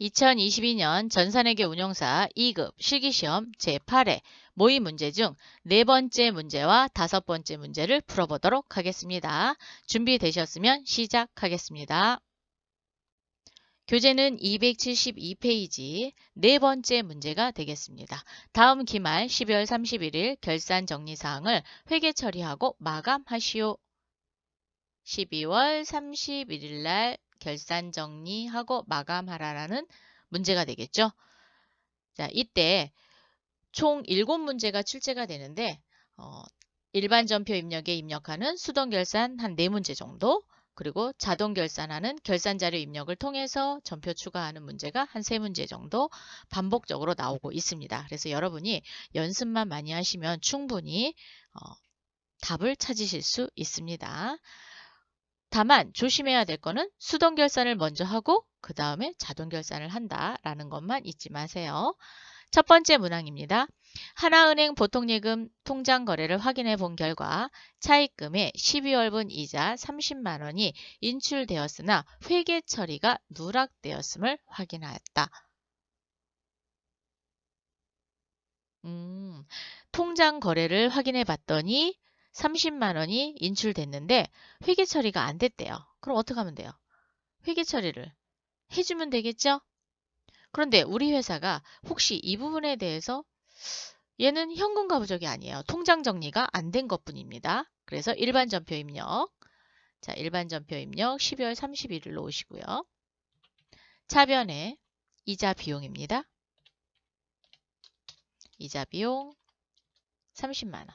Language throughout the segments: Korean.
2022년 전산회계 운용사 2급 실기시험 제8회 모의 문제 중 4번째 문제와 5번째 문제를 풀어보도록 하겠습니다. 준비되셨으면 시작하겠습니다. 교재는 272페이지 4번째 문제가 되겠습니다. 다음 기말 12월 31일 결산 정리사항을 회계 처리하고 마감하시오. 12월 31일 날 결산 정리하고 마감하라라는 문제가 되겠죠. 자, 이때 총 7문제가 출제가 되는데 일반 전표 입력에 입력하는 수동 결산 한 4문제 정도, 그리고 자동 결산하는 결산자료 입력을 통해서 전표 추가하는 문제가 한 3문제 정도 반복적으로 나오고 있습니다. 그래서 여러분이 연습만 많이 하시면 충분히 답을 찾으실 수 있습니다. 다만 조심해야 될 거는 수동 결산을 먼저 하고 그 다음에 자동 결산을 한다라는 것만 잊지 마세요. 첫 번째 문항입니다. 하나은행 보통예금 통장 거래를 확인해 본 결과 차입금의 12월분 이자 30만 원이 인출되었으나 회계 처리가 누락되었음을 확인하였다. 통장 거래를 확인해 봤더니 30만 원이 인출됐는데 회계 처리가 안 됐대요. 그럼 어떻게 하면 돼요? 회계 처리를 해주면 되겠죠? 그런데 우리 회사가 혹시 이 부분에 대해서 얘는 현금 가부적이 아니에요. 통장 정리가 안 된 것뿐입니다. 그래서 일반 전표 입력. 자, 일반 전표 입력 12월 31일로 오시고요. 차변에 이자 비용입니다. 이자 비용 30만 원.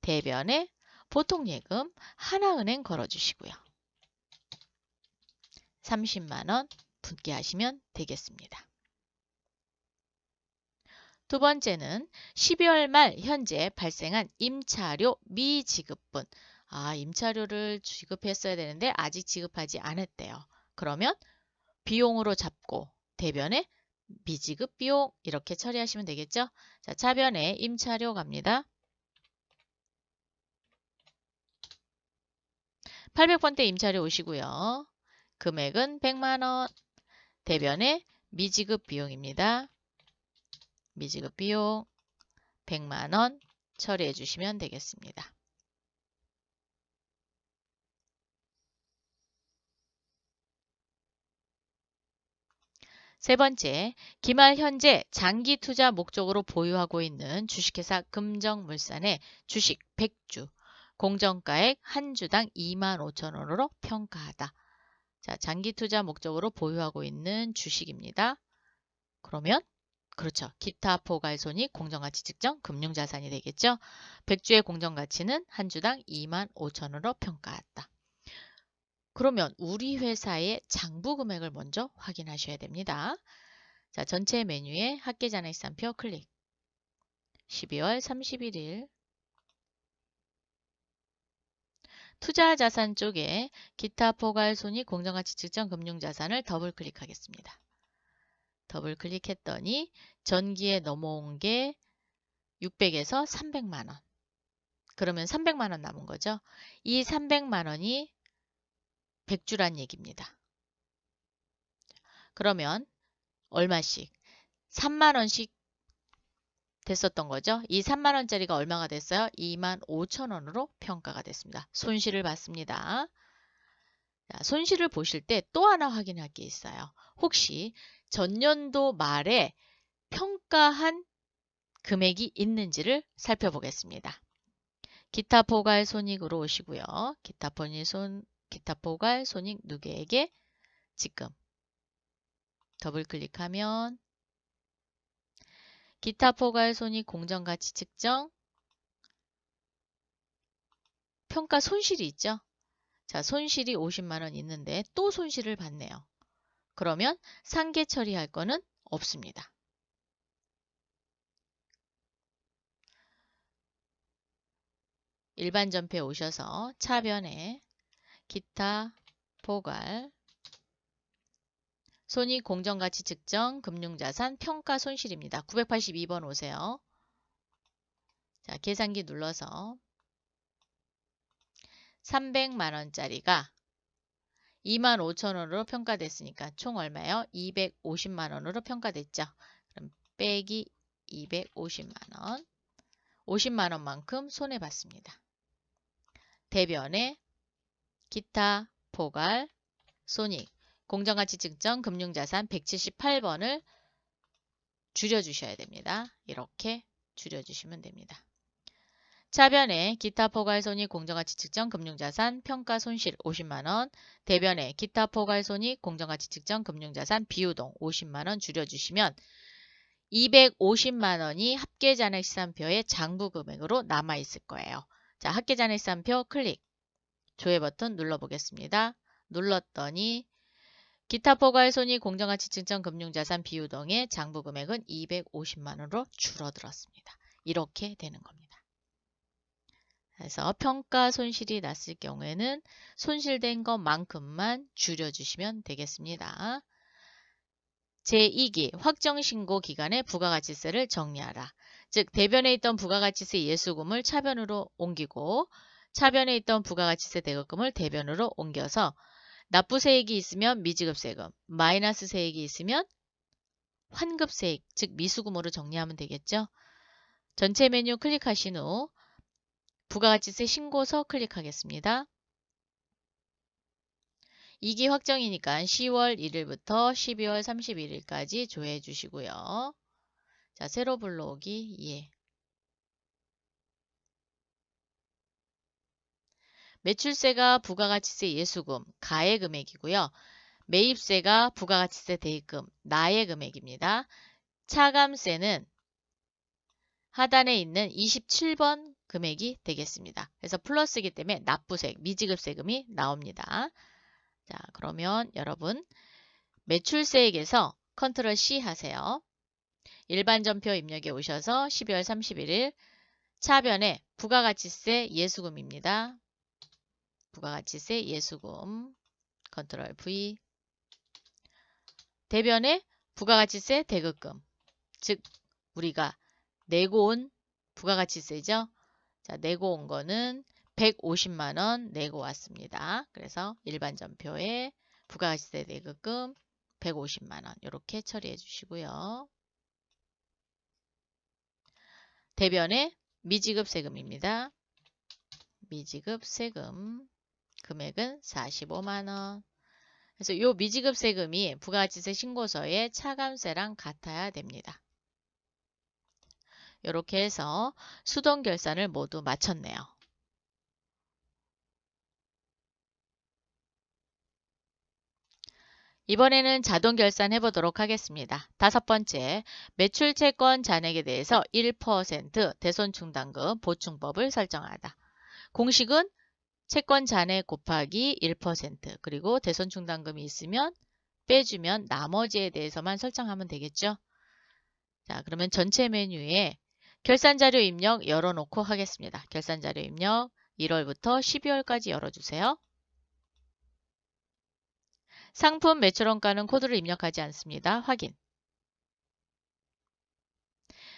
대변에 보통예금 하나은행 걸어주시고요. 30만 원 분기하시면 되겠습니다. 두 번째는 12월 말 현재 발생한 임차료 미지급분. 임차료를 지급했어야 되는데 아직 지급하지 않았대요. 그러면 비용으로 잡고 대변에 미지급 비용 이렇게 처리하시면 되겠죠? 자, 차변에 임차료 갑니다. 800번대 임차료 오시고요. 금액은 100만 원. 대변에 미지급 비용입니다. 미지급 비용 100만 원 처리해 주시면 되겠습니다. 세 번째, 기말 현재 장기 투자 목적으로 보유하고 있는 주식회사 금정물산의 주식 100주, 공정가액 한 주당 25,000원으로 평가하다. 자, 장기 투자 목적으로 보유하고 있는 주식입니다. 그러면 그렇죠. 기타 포괄손익 공정가치 측정 금융자산이 되겠죠. 100주의 공정가치는 한 주당 25,000원으로 평가했다. 그러면 우리 회사의 장부 금액을 먼저 확인하셔야 됩니다. 자, 전체 메뉴에 합계잔액산표 클릭. 12월 31일 투자자산 쪽에 기타 포괄손익 공정가치 측정 금융자산을 더블 클릭하겠습니다. 더블 클릭했더니 전기에 넘어온 게 600에서 300만 원. 그러면 300만 원 남은 거죠. 이 300만 원이 100주란 얘기입니다. 그러면 얼마씩? 3만 원씩 됐었던 거죠. 이 3만 원짜리가 얼마가 됐어요? 25,000원으로 평가가 됐습니다. 손실을 봤습니다. 자, 손실을 보실 때 또 하나 확인할 게 있어요. 혹시 전년도 말에 평가한 금액이 있는지를 살펴보겠습니다. 기타 포괄 손익으로 오시고요. 기타 포괄 손익 누계액에 지금 더블 클릭하면 기타 포괄 손익 공정가치 측정 평가 손실이 있죠. 자, 손실이 50만 원 있는데 또 손실을 봤네요. 그러면 상계 처리할 거는 없습니다. 일반 전표에 오셔서 차변에 기타 포괄 손익 공정가치 측정 금융자산 평가 손실입니다. 982번 오세요. 자, 계산기 눌러서 300만 원짜리가 25,000원으로 평가됐으니까 총 얼마예요? 250만원으로 평가됐죠. 그럼 빼기 250만원. 50만원만큼 손해봤습니다. 대변에 기타, 포괄, 손익, 공정가치 측정, 금융자산 178번을 줄여주셔야 됩니다. 이렇게 줄여주시면 됩니다. 차변에 기타 포괄 손익 공정가치 측정 금융자산 평가 손실 50만원, 대변에 기타 포괄 손익 공정가치 측정 금융자산 비유동 50만원 줄여주시면 250만원이 합계잔액시산표의 장부 금액으로 남아있을 거예요. 자, 합계잔액시산표 클릭, 조회 버튼 눌러보겠습니다. 눌렀더니 기타 포괄 손익 공정가치 측정 금융자산 비유동의 장부 금액은 250만원으로 줄어들었습니다. 이렇게 되는 겁니다. 그래서 평가 손실이 났을 경우에는 손실된 것만큼만 줄여주시면 되겠습니다. 제2기 확정신고 기간에 부가가치세를 정리하라. 즉 대변에 있던 부가가치세 예수금을 차변으로 옮기고 차변에 있던 부가가치세 대금을 대변으로 옮겨서 납부세액이 있으면 미지급세금, 마이너스 세액이 있으면 환급세액, 즉 미수금으로 정리하면 되겠죠. 전체 메뉴 클릭하신 후 부가가치세 신고서 클릭하겠습니다. 2기 확정이니까 10월 1일부터 12월 31일까지 조회해 주시고요. 자, 세로 불러오기 2. 매출세가 부가가치세 예수금, 가의 금액이고요. 매입세가 부가가치세 대입금, 나의 금액입니다. 차감세는 하단에 있는 27번 금액이 되겠습니다. 그래서 플러스이기 때문에 납부세액, 미지급세금이 나옵니다. 자, 그러면 여러분 매출세액에서 컨트롤 C 하세요. 일반 전표 입력에 오셔서 12월 31일 차변에 부가가치세 예수금입니다. 부가가치세 예수금 컨트롤 V, 대변에 부가가치세 대급금, 즉 우리가 내고 온 부가가치세죠. 자, 내고 온 거는 150만원 내고 왔습니다. 그래서 일반 전표에 부가가치세 대급금 150만원 이렇게 처리해 주시고요. 대변에 미지급 세금입니다. 미지급 세금 금액은 45만원. 그래서 이 미지급 세금이 부가가치세 신고서에 차감세랑 같아야 됩니다. 이렇게 해서 수동 결산을 모두 마쳤네요. 이번에는 자동 결산해 보도록 하겠습니다. 5번째, 매출채권 잔액에 대해서 1% 대손충당금 보충법을 설정하다. 공식은 채권 잔액 곱하기 1% 그리고 대손충당금이 있으면 빼주면 나머지에 대해서만 설정하면 되겠죠. 자, 그러면 전체 메뉴에 결산자료 입력 열어놓고 하겠습니다. 결산자료 입력 1월부터 12월까지 열어주세요. 상품 매출원가는 코드를 입력하지 않습니다. 확인.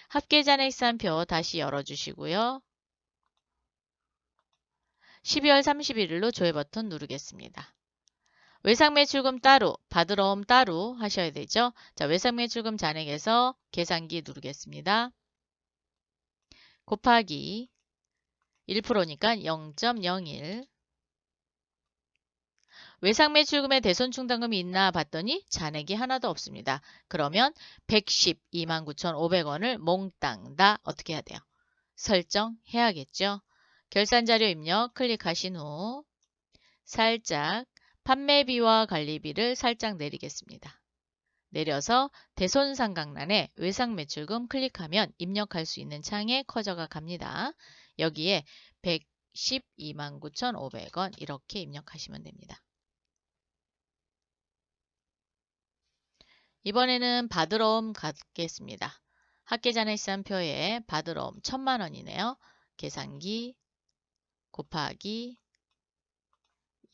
합계잔액시산표 다시 열어주시고요. 12월 31일로 조회 버튼 누르겠습니다. 외상매출금 따로, 받으러 옴 따로 하셔야 되죠. 자, 외상매출금 잔액에서 계산기 누르겠습니다. 곱하기 1%니까 0.01. 외상매출금에 대손충당금이 있나 봤더니 잔액이 하나도 없습니다. 그러면 112만 9,500원을 몽땅 다 어떻게 해야 돼요? 설정해야겠죠. 결산자료 입력 클릭하신 후 살짝 판매비와 관리비를 살짝 내리겠습니다. 내려서 대손상각란에 외상매출금 클릭하면 입력할 수 있는 창에 커져가 갑니다. 여기에 112만 9,500원 이렇게 입력하시면 됩니다. 이번에는 받으러 옴 가겠습니다. 합계잔액시산표에 받으러 옴 1000만원이네요. 계산기 곱하기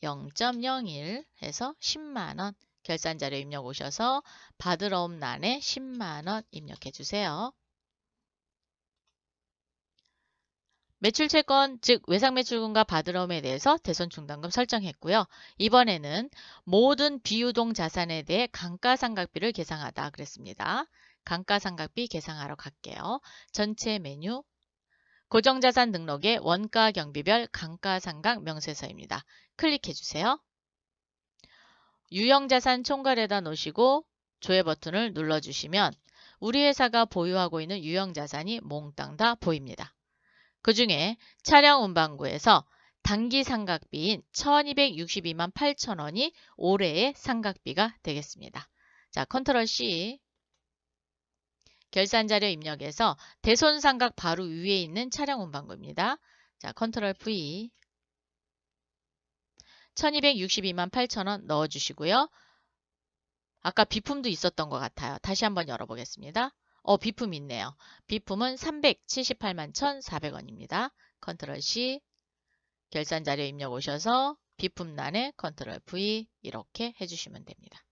0.01 해서 10만원 결산자료 입력 오셔서 받으러 옴 란에 10만원 입력해 주세요. 매출채권, 즉 외상매출금과 받으러움에 대해서 대손충당금 설정했고요. 이번에는 모든 비유동 자산에 대해 감가상각비를 계상하다 그랬습니다. 감가상각비 계상하러 갈게요. 전체 메뉴, 고정자산 등록의 원가경비별 감가상각 명세서입니다. 클릭해주세요. 유형자산 총괄에다 놓으시고 조회 버튼을 눌러주시면 우리 회사가 보유하고 있는 유형자산이 몽땅 다 보입니다. 그 중에 차량 운반구에서 단기 상각비인 1262만 8천원이 올해의 상각비가 되겠습니다. 자, 컨트롤 C. 결산자료 입력해서 대손상각 바로 위에 있는 차량 운반구입니다. 자, 컨트롤 V. 1262만 8천원 넣어주시고요. 아까 비품도 있었던 것 같아요. 다시 한번 열어보겠습니다. 비품 있네요. 비품은 378만 1,400원입니다. 컨트롤 C. 결산자료 입력 오셔서 비품란에 컨트롤 V 이렇게 해주시면 됩니다.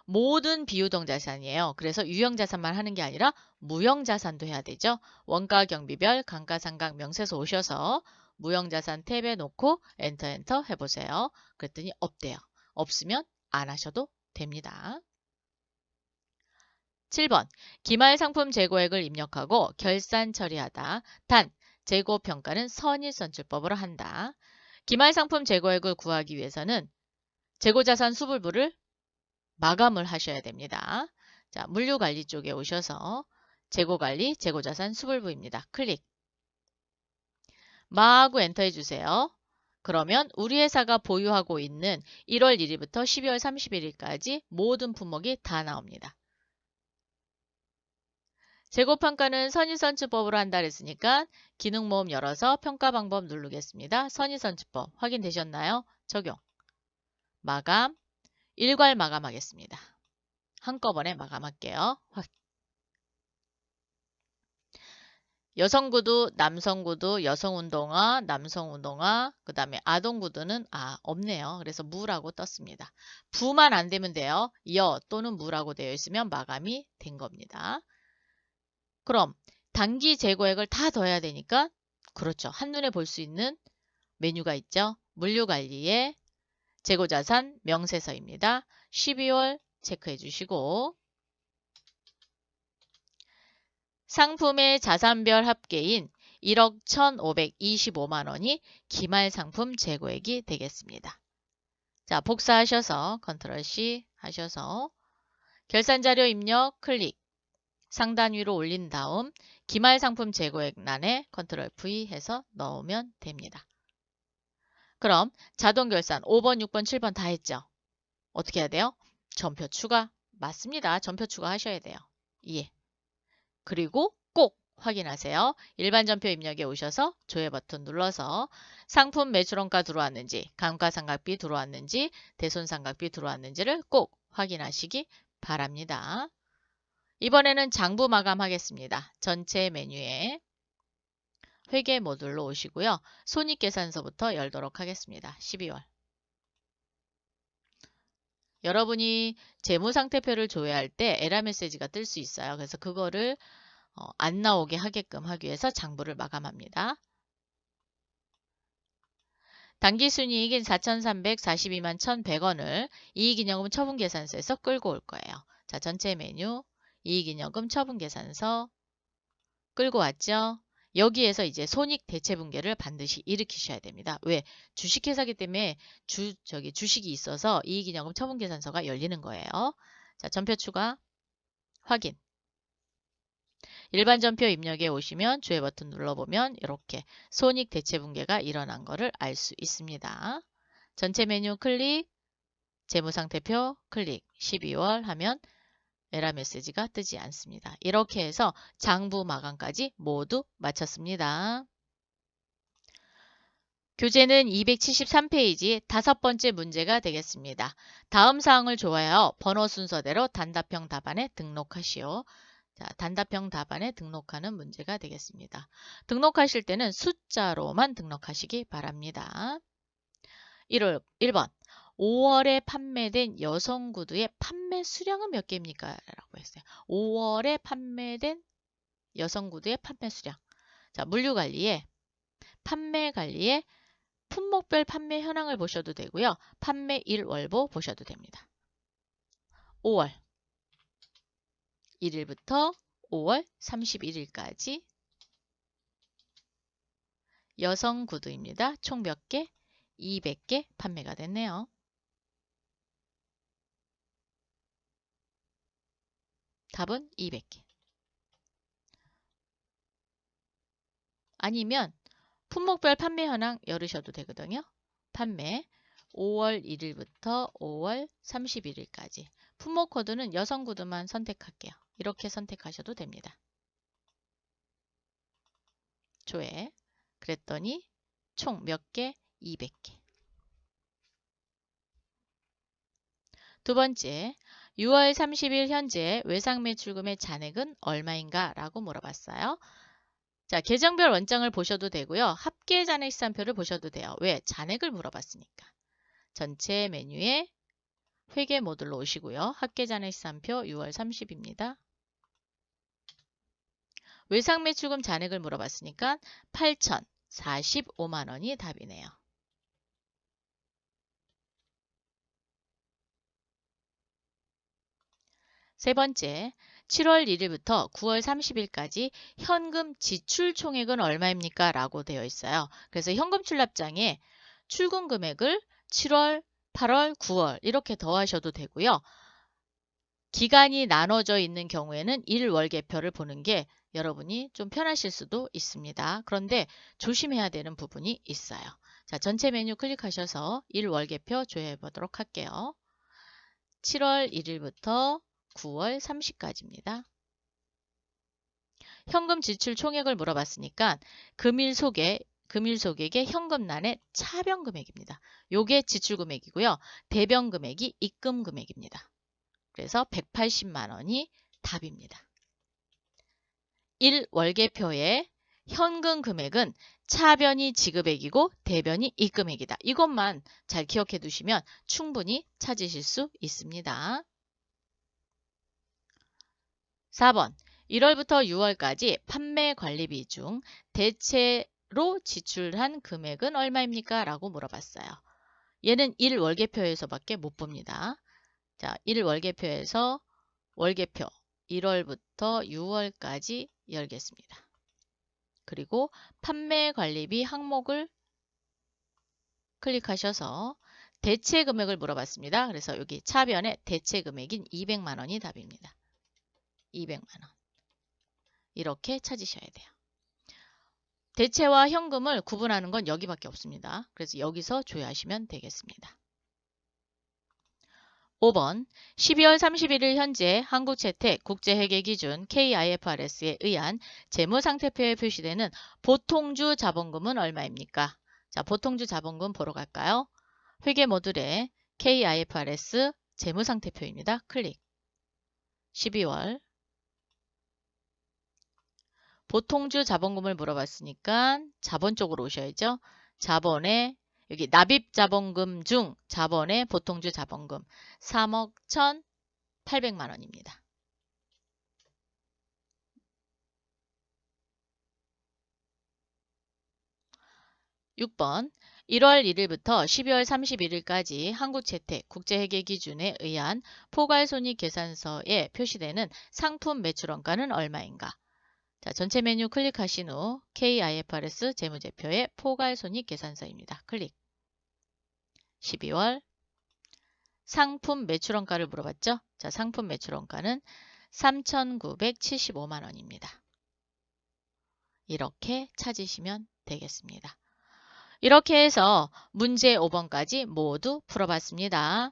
모든 비유동자산이에요. 그래서 유형자산만 하는 게 아니라 무형자산도 해야 되죠. 원가경비별 감가상각 명세서 오셔서 무형자산 탭에 놓고 엔터 해보세요. 그랬더니 없대요. 없으면 안 하셔도 됩니다. 7번 기말상품 재고액을 입력하고 결산 처리하다. 단 재고평가는 선의선출법으로 한다. 기말상품 재고액을 구하기 위해서는 재고자산 수불부를 마감을 하셔야 됩니다. 자, 물류관리 쪽에 오셔서 재고관리, 재고자산 수불부입니다. 클릭. 마구 엔터 해주세요. 그러면 우리 회사가 보유하고 있는 1월 1일부터 12월 31일까지 모든 품목이 다 나옵니다. 재고평가는 선의선출법으로 한다 그랬으니까 기능 모음 열어서 평가 방법 누르겠습니다. 선의선출법 확인되셨나요? 적용. 마감. 일괄 마감하겠습니다. 한꺼번에 마감할게요. 여성구두, 남성구두, 여성운동화, 남성운동화, 그 다음에 아동구두는 없네요. 그래서 무라고 떴습니다. 부만 안 되면 돼요. 여 또는 무라고 되어 있으면 마감이 된 겁니다. 그럼 단기 재고액을 다 더해야 되니까 그렇죠. 한눈에 볼 수 있는 메뉴가 있죠. 물류관리의 재고자산 명세서입니다. 12월 체크해 주시고 상품의 자산별 합계인 1억 1,525만 원이 기말상품 재고액이 되겠습니다. 자, 복사하셔서 컨트롤 C 하셔서 결산자료 입력 클릭 상단 위로 올린 다음 기말상품 재고액란에 컨트롤 V 해서 넣으면 됩니다. 그럼 자동결산 5번, 6번, 7번 다 했죠? 어떻게 해야 돼요? 전표 추가. 맞습니다. 전표 추가하셔야 돼요. 예. 그리고 꼭 확인하세요. 일반 전표 입력에 오셔서 조회 버튼 눌러서 상품 매출원가 들어왔는지, 감가상각비 들어왔는지, 대손상각비 들어왔는지를 꼭 확인하시기 바랍니다. 이번에는 장부 마감하겠습니다. 전체 메뉴에 회계 모듈로 오시고요. 손익계산서부터 열도록 하겠습니다. 12월. 여러분이 재무상태표를 조회할 때 에러 메시지가 뜰 수 있어요. 그래서 그거를 안 나오게 하게끔 하기 위해서 장부를 마감합니다. 당기순이익인 4,342만 1,100원을 이익잉여금 처분계산서에서 끌고 올 거예요. 자, 전체 메뉴 이익잉여금 처분계산서 끌고 왔죠. 여기에서 이제 손익대체분계를 반드시 일으키셔야 됩니다. 왜? 주식회사기 때문에 주식이 있어서 이익잉여금 처분계산서가 열리는 거예요. 자, 전표 추가 확인. 일반 전표 입력에 오시면 조회 버튼 눌러보면 이렇게 손익대체분계가 일어난 것을 알 수 있습니다. 전체 메뉴 클릭, 재무상태표 클릭, 12월 하면 에러 메시지가 뜨지 않습니다. 이렇게 해서 장부 마감까지 모두 마쳤습니다. 교재는 273페이지 5번째 문제가 되겠습니다. 다음 사항을 좋아하여 번호 순서대로 단답형 답안에 등록하시오. 자, 단답형 답안에 등록하는 문제가 되겠습니다. 등록하실 때는 숫자로만 등록하시기 바랍니다. 1번 5월에 판매된 여성 구두의 판매 수량은 몇 개입니까? 라고 했어요. 5월에 판매된 여성 구두의 판매 수량. 자, 물류관리에 판매관리에 품목별 판매 현황을 보셔도 되고요. 판매 일월보 보셔도 됩니다. 5월 1일부터 5월 31일까지 여성 구두입니다. 총 몇 개? 200개 판매가 됐네요. 답은 200개. 아니면 품목별 판매 현황 열으셔도 되거든요. 판매 5월 1일부터 5월 31일까지. 품목 코드는 여성 구두만 선택할게요. 이렇게 선택하셔도 됩니다. 조회. 그랬더니 총 몇 개? 200개. 두 번째, 6월 30일 현재 외상 매출금의 잔액은 얼마인가? 라고 물어봤어요. 자, 계정별 원장을 보셔도 되고요. 합계 잔액 시산표를 보셔도 돼요. 왜? 잔액을 물어봤으니까. 전체 메뉴에 회계 모듈로 오시고요. 합계 잔액 시산표 6월 30입니다. 외상 매출금 잔액을 물어봤으니까 8,045만 원이 답이네요. 세 번째, 7월 1일부터 9월 30일까지 현금 지출 총액은 얼마입니까? 라고 되어 있어요. 그래서 현금 출납장에 출금 금액을 7월, 8월, 9월 이렇게 더하셔도 되고요. 기간이 나눠져 있는 경우에는 일월계표를 보는 게 여러분이 좀 편하실 수도 있습니다. 그런데 조심해야 되는 부분이 있어요. 자, 전체 메뉴 클릭하셔서 일월계표 조회해 보도록 할게요. 7월 1일부터 9월 30까지입니다. 현금 지출 총액을 물어봤으니까 금일 소액의 현금란의 차변 금액입니다. 요게 지출 금액이고요. 대변 금액이 입금 금액입니다. 그래서 180만 원이 답입니다. 1월계표의 현금 금액은 차변이 지급액이고 대변이 입금액이다. 이것만 잘 기억해 두시면 충분히 찾으실 수 있습니다. 4번 1월부터 6월까지 판매 관리비 중 대체로 지출한 금액은 얼마입니까? 라고 물어봤어요. 얘는 1월계표에서밖에 못 봅니다. 자, 1월계표에서 월계표 1월부터 6월까지 열겠습니다. 그리고 판매 관리비 항목을 클릭하셔서 대체 금액을 물어봤습니다. 그래서 여기 차변에 대체 금액인 200만 원이 답입니다. 200만 원. 이렇게 찾으셔야 돼요. 대체와 현금을 구분하는 건 여기밖에 없습니다. 그래서 여기서 조회하시면 되겠습니다. 5번 12월 31일 현재 한국채택 국제회계기준 KIFRS에 의한 재무상태표에 표시되는 보통주 자본금은 얼마입니까? 자, 보통주 자본금 보러 갈까요? 회계 모듈에 KIFRS 재무상태표입니다. 클릭. 12월 보통주 자본금을 물어봤으니까 자본 쪽으로 오셔야죠. 자본에 여기 납입자본금 중 자본의 보통주 자본금 3억 1,800만 원입니다. (6번) 1월 1일부터 12월 31일까지 한국채택 국제회계기준에 의한 포괄손익계산서에 표시되는 상품 매출원가는 얼마인가? 자, 전체 메뉴 클릭하신 후 KIFRS 재무제표의 포괄손익계산서입니다. 클릭. 12월 상품 매출원가를 물어봤죠? 자, 상품 매출원가는 3,975만 원입니다. 이렇게 찾으시면 되겠습니다. 이렇게 해서 문제 5번까지 모두 풀어봤습니다.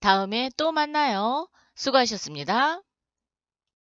다음에 또 만나요. 수고하셨습니다.